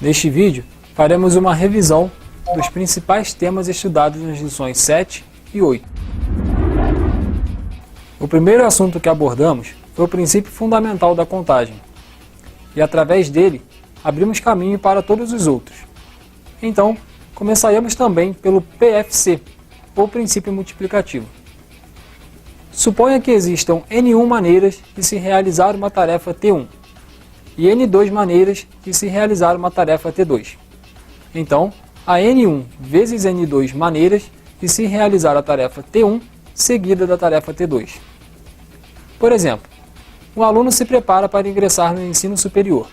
Neste vídeo, faremos uma revisão dos principais temas estudados nas lições 7 e 8. O primeiro assunto que abordamos foi o princípio fundamental da contagem, e através dele, abrimos caminho para todos os outros. Então, começaremos também pelo PFC, ou princípio multiplicativo. Suponha que existam N1 maneiras de se realizar uma tarefa T1 e N2 maneiras de se realizar uma tarefa T2. Então, há N1 vezes N2 maneiras de se realizar a tarefa T1 seguida da tarefa T2. Por exemplo, um aluno se prepara para ingressar no ensino superior.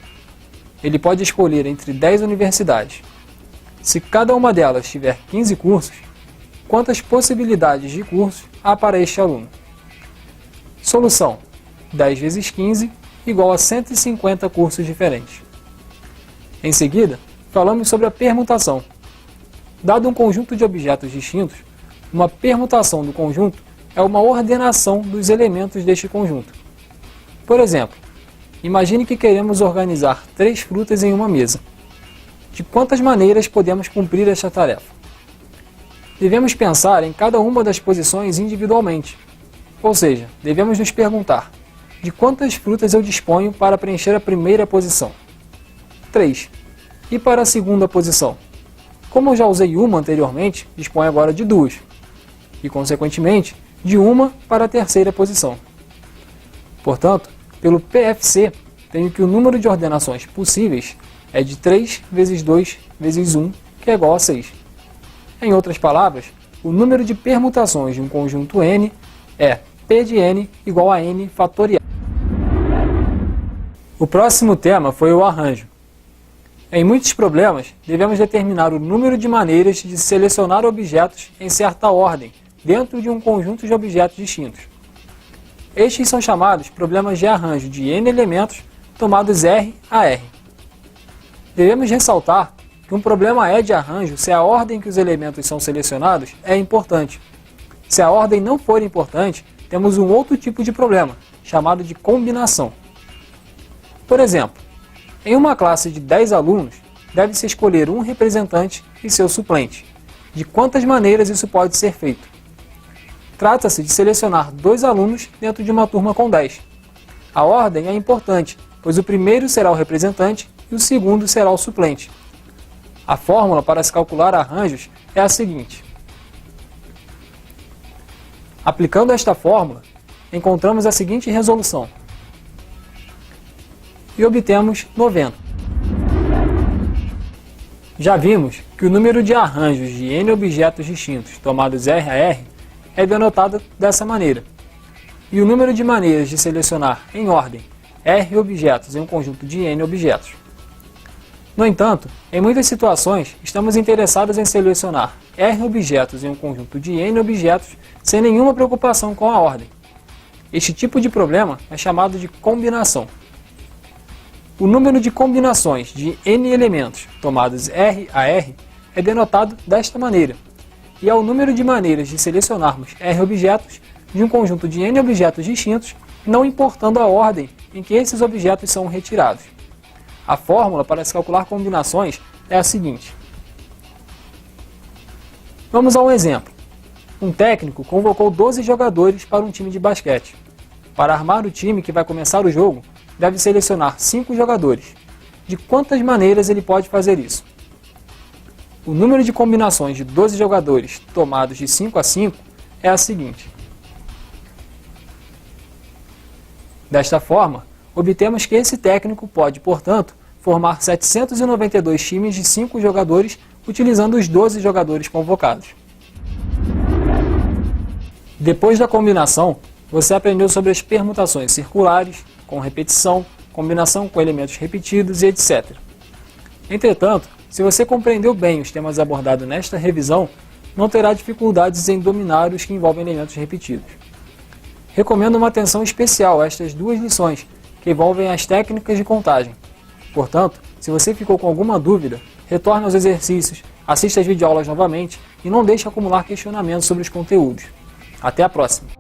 Ele pode escolher entre 10 universidades. Se cada uma delas tiver 15 cursos, quantas possibilidades de cursos há para este aluno? Solução: 10 vezes 15 igual a 150 cursos diferentes. Em seguida, falamos sobre a permutação. Dado um conjunto de objetos distintos, uma permutação do conjunto é uma ordenação dos elementos deste conjunto. Por exemplo, imagine que queremos organizar 3 frutas em uma mesa. De quantas maneiras podemos cumprir esta tarefa? Devemos pensar em cada uma das posições individualmente. Ou seja, devemos nos perguntar: de quantas frutas eu disponho para preencher a primeira posição? 3. E para a segunda posição? Como eu já usei uma anteriormente, disponho agora de 2. E, consequentemente, de uma para a terceira posição. Portanto, pelo PFC, tenho que o número de ordenações possíveis é de 3 vezes 2 vezes 1, que é igual a 6. Em outras palavras, o número de permutações de um conjunto N é P de N igual a N fatorial. O próximo tema foi o arranjo. Em muitos problemas, devemos determinar o número de maneiras de selecionar objetos em certa ordem, dentro de um conjunto de objetos distintos. Estes são chamados problemas de arranjo de N elementos tomados R a R. Devemos ressaltar que um problema é de arranjo se a ordem que os elementos são selecionados é importante. Se a ordem não for importante, temos um outro tipo de problema, chamado de combinação. Por exemplo, em uma classe de 10 alunos, deve-se escolher um representante e seu suplente. De quantas maneiras isso pode ser feito? Trata-se de selecionar 2 alunos dentro de uma turma com 10. A ordem é importante, pois o primeiro será o representante e o segundo será o suplente. A fórmula para se calcular arranjos é a seguinte. Aplicando esta fórmula, encontramos a seguinte resolução. E obtemos 90. Já vimos que o número de arranjos de N objetos distintos tomados R a R é denotado dessa maneira. E o número de maneiras de selecionar em ordem R objetos em um conjunto de N objetos. No entanto, em muitas situações, estamos interessados em selecionar R objetos em um conjunto de N objetos sem nenhuma preocupação com a ordem. Este tipo de problema é chamado de combinação. O número de combinações de N elementos tomados R a R é denotado desta maneira, e é o número de maneiras de selecionarmos R objetos de um conjunto de N objetos distintos, não importando a ordem em que esses objetos são retirados. A fórmula para se calcular combinações é a seguinte. Vamos a um exemplo. Um técnico convocou 12 jogadores para um time de basquete. Para armar o time que vai começar o jogo, deve selecionar 5 jogadores. De quantas maneiras ele pode fazer isso? O número de combinações de 12 jogadores tomados de 5 a 5 é a seguinte. Desta forma, obtemos que esse técnico pode, portanto, formar 792 times de 5 jogadores utilizando os 12 jogadores convocados. Depois da combinação, você aprendeu sobre as permutações circulares, com repetição, combinação com elementos repetidos e etc. Entretanto, se você compreendeu bem os temas abordados nesta revisão, não terá dificuldades em dominar os que envolvem elementos repetidos. Recomendo uma atenção especial a estas duas lições, que envolvem as técnicas de contagem. Portanto, se você ficou com alguma dúvida, retorne aos exercícios, assista às videoaulas novamente e não deixe acumular questionamentos sobre os conteúdos. Até a próxima!